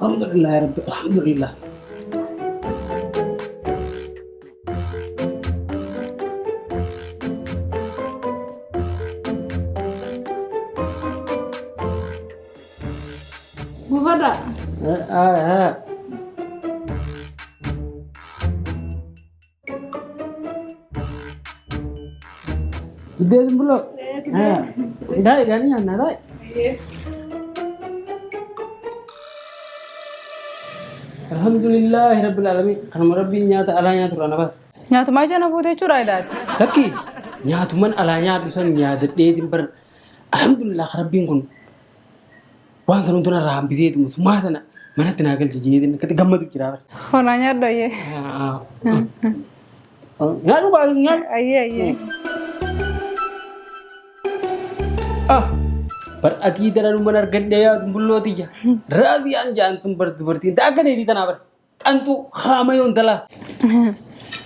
الحمد لله يا رب الحمد لله. Bufada. Udah belum? Dah kan ya, dah. Alhamdulillah rabbil alamin. Kan rabbi nyata ala nyata rana ba. Nyatu maja na bude curai dat. Laki nyatu man ala nyata san nyata de bar. Alhamdulillah rabbin kun. Wan kan untuna raham bidet musmadana. Mana tenagal jidin kati gammadu kira. Honanya do ye. Nyatu ba nyat. Aye. Berarti dalam benar gede ya tumbul dia. Radian jangan seperti tak ada di tanah ber. Antu kamayon telah.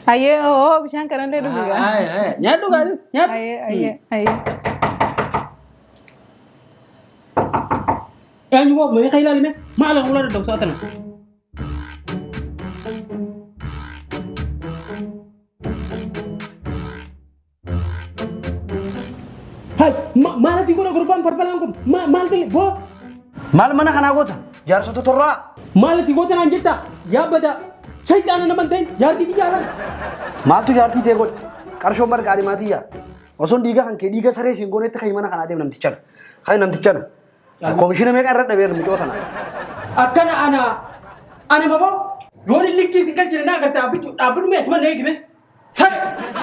Aye oh bisa karena dia dulu ya. Aye nyatu kan nyat. Aye. Yang juga mereka hilang ini malah ular dong saat ini. Hai, mana tiga orang korban perpelangkun? Mal tele, bo. Mal mana kan aku tuh? Jar satu torra. Mal tiga orang anjeta. Ya beda. Syaitan nama manten. Jar tiga jalan. Mal tuh jar tiga got. Karshombar kari mati ya. Oson diga kan ke diga sare singkone itu kayak mana kan ada nam tican. Kayak nam tican. Komisioner mereka ada biar mencoba sana. Akan ana babo. Yoni likki tinggal cerita kerja abun me cuma naik gini.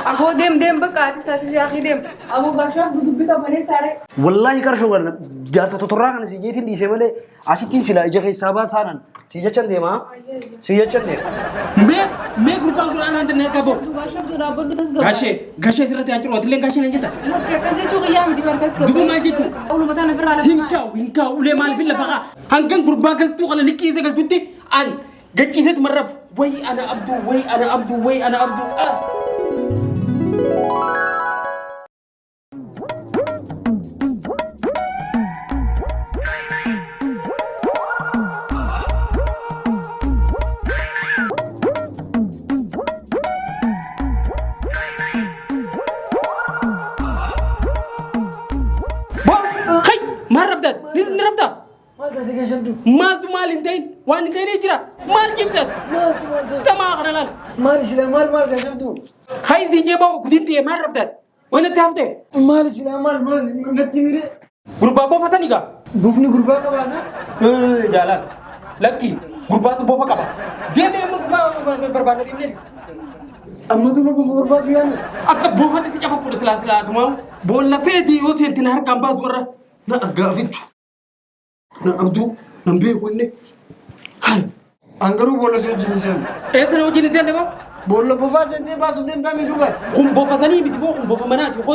Aku dem bekati satu siaki dem. Aku garshab duduk bika bane sare. Wallahi karshombar jar satu torra kan si jetin di sebale asitin sila aja kayak sabah sanan. Si jacan deh mah. Si jacan deh. Me grup Al-Quran nanti naik kabo. Garshab du rabon du tas gaba. Gashe surat yang cerita leng gashe nanti tak. Oke kaze tu qiyam di bartas gaba. Dugu mal gitu. Ulu batana firala. Hinka ule mal fil baka. Hangkan grup bagal tu kalau likki itu kalau tuti an gaji itu maraf. Wai ana abdu. Mal tu mal intain, wan intain ijra. Mal jibdat. Kama akaralan. Mal sila mal gajam tu. Khai dije bawa kudinti mal rafdat. Wana tafte. Mal sila mal ngati mire. Grup apa fata nika? Bufni gurba ka basa. Jalan. Lagi. Grup tu bofa kaba. Dia memang grup berbanding ini. Amma tu gurba tu yana. Akka bofa tu cafa kudu selat tu mau. Bola fedi ote tinar kamba dura. Na aga fitu. Na abdu nambe ko ne. Hai. Angaru bola se jinisen. Etna ujini tende ba? Bola bofa se te basu dem tami dubai. Kum bofa tani miti bo kum bofa manati ko.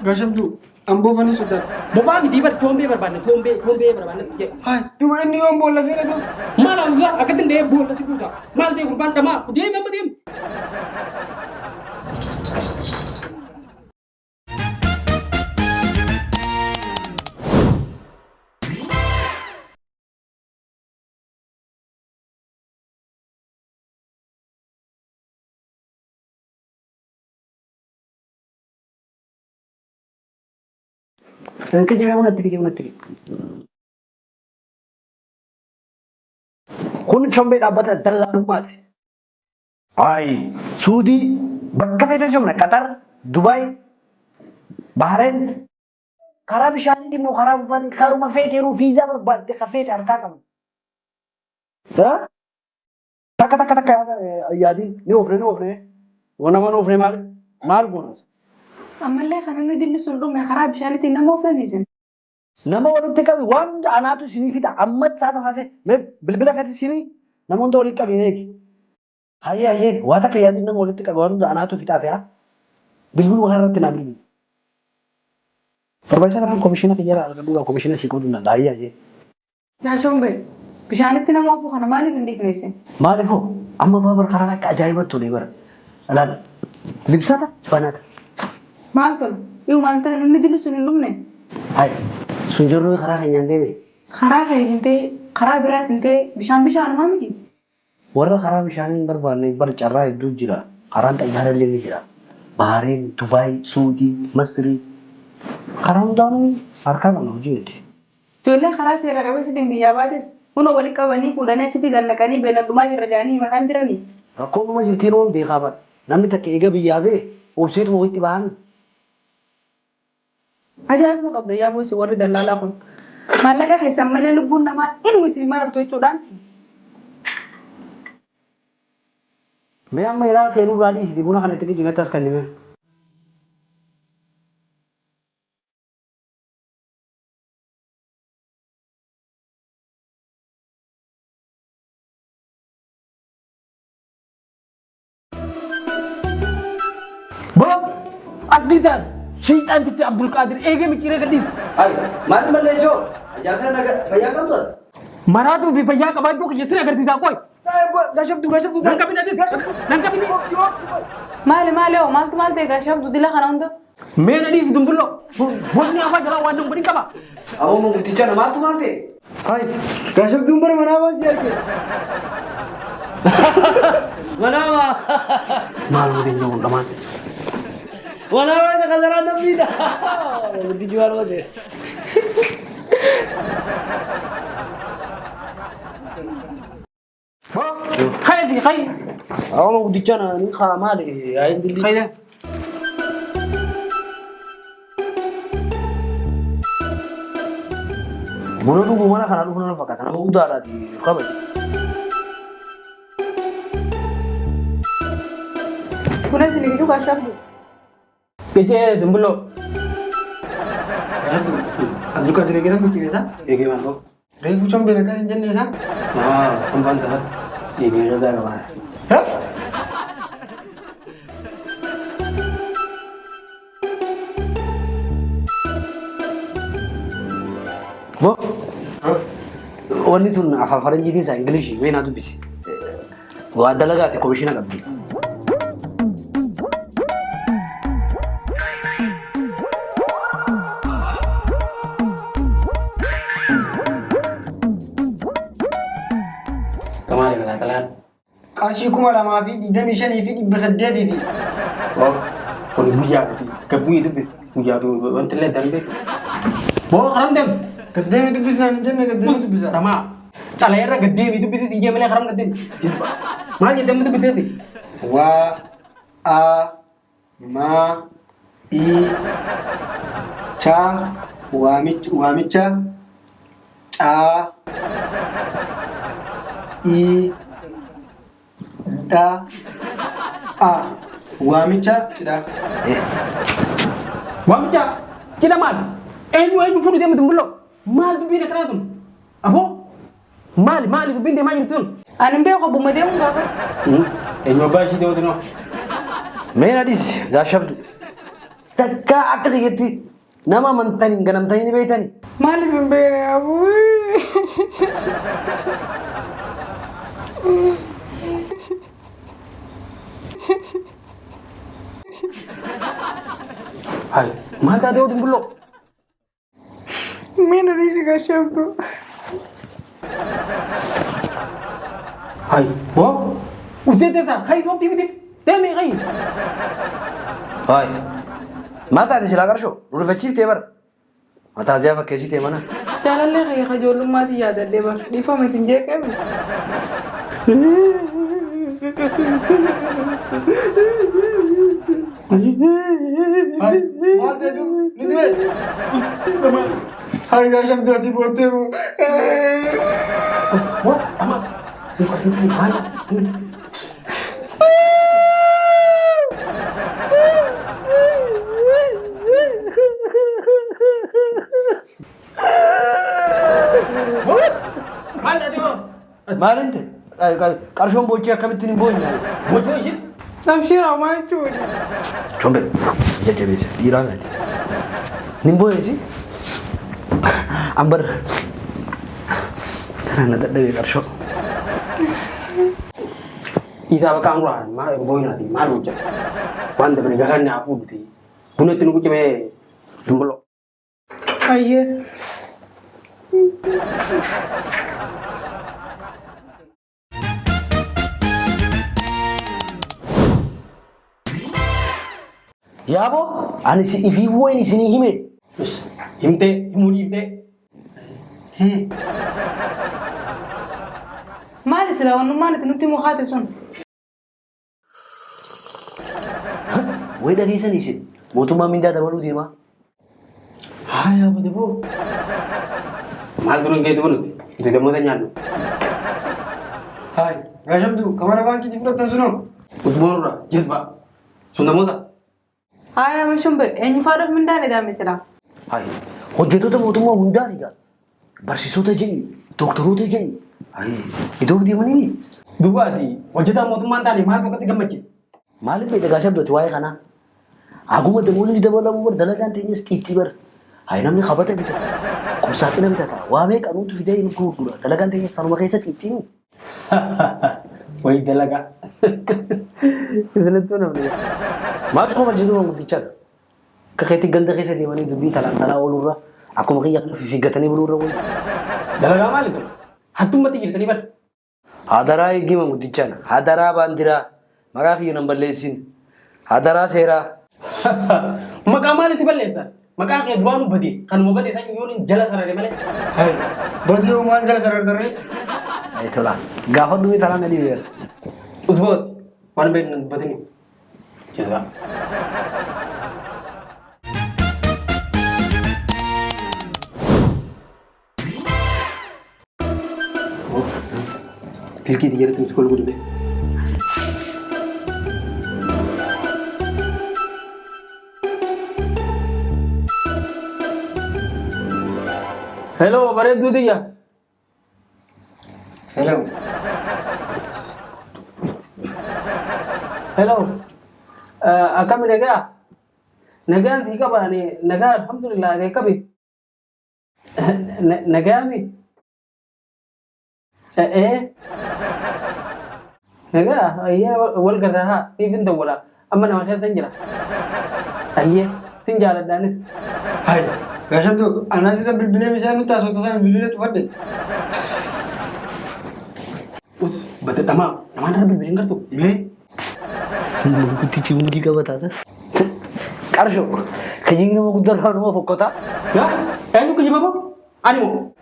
Gajam tu. Am bofa ni sudah. Bofa miti bar tombe berbanding tombe berbanding. Hai. Tu ini om bola se na tu. Malah enggak, akatin deh bola tu juga. Mal deh kurban dama, dia memang dia. Kerja mana tiri. Kun chombe dapat dalam rumah. Ay, Saudi, bakka fete jomna Qatar, Dubai, Bahrain. Karab shani di mo karab ban karuma fete ru visa ber de kafete arta kam. Ha? Taka yadi ni ofre. Wana man ofre mal bonus. Amalle kharana dinni sundu me kharab shani tinna mo fanizen. Nama walutti qabi waan anaatu sinii fita ammat saata kaase mee bilbila kati sinii namoota walitti qabineeki. Hayyee waa takka yaadni nama walitti qabi waan anaatu fitaa fe'a bilbiluma kanarratti naa bilbilu. Barbaachisaa kanaan komishiina kiyyaara argadhuudhaan komishiina sii qooduu danda'a hayyee. Yaa shombe bishaanitti nama ofu kana maaliif hin dhiifneessin? Maaliifoo amma babar karaan akka ajaa'ibatti tolee bara. Alaala libsata banaata. Maal tolu yoo maal ta'e namni dilli sun hin dhumne. Hayi sun jirru karaa keenyaan deeme. Karaa keeyyintee karaa biraatiin ta'e bishaan maa miti. Warra karaa bishaanii hin barbaanne bar carraa hedduu jira. Karaan xayyaara illee ni jira. Bahareen, Dubaay, Suudii, Masrii. Karaa hundaanuu harkaa qabna hojii hedduu. Ijoollee karaa seera qabeessitiin biyyaa baates kunoo walitti qabanii fuudhanii achitti gannaqanii beeladummaa jirra jedhanii mataan jiranii. Rakkoon nama jirtiin waan beekaa bara. Namni takka eega biyyaa bee obseetu walitti bahan. Ajaa'ibuma qabda yaa boosii warri dallaalaa kun. Maallaqa keessan malee lubbuun namaa inni isin marartu jechuudhaan. Mee amma yeroo keenuu raadii isiiti buna kanatti gijjiirratti as kennime. Bro, Abdidan, Syaitan itu Abdul Qadir, micire gadis. Ay, maal malleessoo? Ijaarsa naga fayyaa qabdu? Maratu fi fayyaa qabaachuu kiyya sira agarsiisaa qoy. Gashabdu. Nangkapin adeet, nangkapin. Maali oo maaltu maal ta'e gaashaaf dudila kana hunda. Meena dhiif dumbullo. Bosni afaa jalaa waan dumbulin qaba. Awwa mugticha namaatu maal ta'e? Hai, gashabduun bara manaa baasii arge. Manaama. Maal waliin jiru dhamaan. Manaama isa kasaraa namniidha. Mugtichi waan wate. Khay. Awwa mugticha na ni khamaale ayin dilli. Khay. Buna dhugu mana kana dhufu nan fakkaata nama guddaadhaati kabaji. Kuna isin iyyuu gaashaaf du. Kece dumbullo. Abdul Qadir eegee micire isaa? Eegee maal qabu? Reefu combee nagaa hin jenne isaa? Kumbaan ta'a. Eegee gadaa qabaa. Ha? Bo. Wanni tun afaan faranjiitiin isaa Ingilishii mee naa dubbisi. Waa dalagaati komishina qabdi. Kemarin kalian. Qarshii 2,225 fi 800 fi. Oh, kalau buja, kebuy itu buja tu, bantelan dan deh. Bawa keram dem. Gaddeemi dubbisnaan hin jenne gaddeemi dubbisa. Rama, talayarra gaddem itu bisa tinggi malah keram gaddem. Maal jedhamu itu bisa deh. Waa, a, ma, i, cha, waamicha, ca, i, da, a. Waamicha cidha. Waamicha, cidha maal? Eenyu fuudhu deemtu mul'oo? Maal dubbiin akkanaa tun? Aboo? Maali dubbiin deemaa jirtu tun? Ani beeku obbuma deemu gaafa. Eenyu abbaa ishii ta'uutu noo? Mee na dhiisi gaashabdu. Takkaa akka kiyyatti nama amantanii ganamtanii ni beektanii. Maaliif hin beekne abuu? Hai, maal taatee oduun bulloo? Mina dhiisi gaashaaf du. Hai, boo? Urtee teessa, kai sooftii biti, deemee kai. Hai. Maal taate silaa qarshoo? Nu rifachiiftee bara. Mataa ajaa'iba fakkeessitee mana. Jaalallee kee ijoollummaatti yaadadhee bara. Dhiifama isin jeeqeemi. Hai, maal ta'etu ni du'e? Hai gaashabdu ati booddee moo? Boo, amma, buka itu mana? Maal taatee oo? Maal inte? Qarshoon boochee akkamittiin hin boonye? Boocoo ishin? Abshiraa maa jechuudha? Chombe, jajjabeessa dhiiraa gaati. Nin booyeesi? Ambar. Kana na dadhabee qarshoo. Isaa bakka anguraan maal booyinaati maal hojjeta? Waan dabare galanni haa fuudhuti. Bunatti nu qucimee dumbuloo. Ayyee. Yaabo ani si ifii wayin isinii hime. Himtee himuu dhiiftee. Maali sila wannummaan itti nutti mukaate sun. Way dhageessan isin mootummaa mindaa dabaluu deema. Haa yaa bade boo. Maal duran geetu banutti itti gammoota nyaannu. Hai, gaashabdu kamana baankiitii fudhattan sunoo. Usboonurra jilba sun namoota. Haa yaa mashumbe eenyu faadhaaf mindaan idaame sila. Hai hojjettoota mootummaa hundaan egaa barsiisota jenni doktoroota jenni iddoo deemanii Dubaati hojjetaa mootummaan taane maal tokkotti gammachiisa. maaliif beekta gaashabdooti waa'ee kanaa aguma damoonni dabalamu bar dalagaan teenyas xiitti bar hai namni qabata bitata kumsaaxina bitata waa meeqa nutu fidee nu gurgura dalagaan teenyas sanuma keessa xiittiin Wayi dalagaa. Filattuu namni. maal koma jiru guddicha akka keetti ganda keessa deemanii dubbii talaa oolurra akkuma kiyya kana fifiggatanii buluurra wayi Dalagaa maali ture? Hattummatti jirtanii bal. hadaraa eegima guddichaan hadaraa baandiraa maqaa kiyya nan balleessin hadaraa seeraa Maqaa maalitti balleessan? Maqaa kee duraan badee kanuma badee san yoo jala sarare malee. Hai, badii maal jala sarartarree? Ay tola gaafa duwwii talaa na dhibeera Usbooti waan beeknu badini. Jala. Kilkii diyyarratti miskool godhime. Hello, bareedduu diyya. Hello. Hello. Akkami nagaa? Nagaan sii qaba ani nagaa alhamdulillah ani akkami? Nagaami? Nagaa ayyee wal garraa haa siifin dawwala amma nama shan jira. Ayyee sin jaaladhaanis. Hai, gaashabdu anasira bilbilee misaan nutti asootaa isaan bilbilee cufadhe. Bada dhamaa namaan dhala bilbiliin gartuu. Mee? guddichi mudii qabataasa qarshoo kajii nama guddaa nama fokkotaa Yaa eenyu kijiba boo? Ani moo?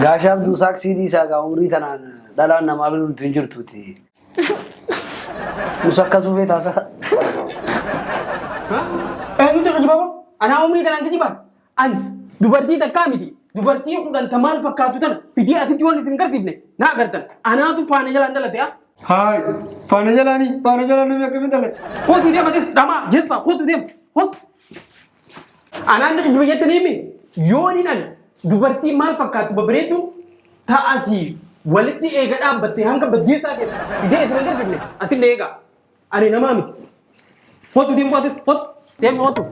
gaashaaf duusaak siidii isaa gaa umrii tanaan dhalaan namaa bilbiltu hin jirtuuti nus akkas ufee taasa Eenyutu kijiba boo? Anaa umrii tanaan kijiba? Ani dubartii takkaa miti. Dubartii kudhanta maal fakkaatu tana bidii atitti waan isin garsiifne naa agartan. Anaatu faana jalaan dhalate haa? Hai, faana jalaanii namni akkamiin dhale? Kootu deema dhamaa jilbaa kootu deema kootu. Anaan kijiba jettanii himi yoo ni dhala dubartii maal fakkaatu babareedu ta'atii walitti eega dhaabbattee hanga baddeessaa keessa bidee isin garsiifne asin eega ani namaa miti. Kootu deemu kootu deemu kootu.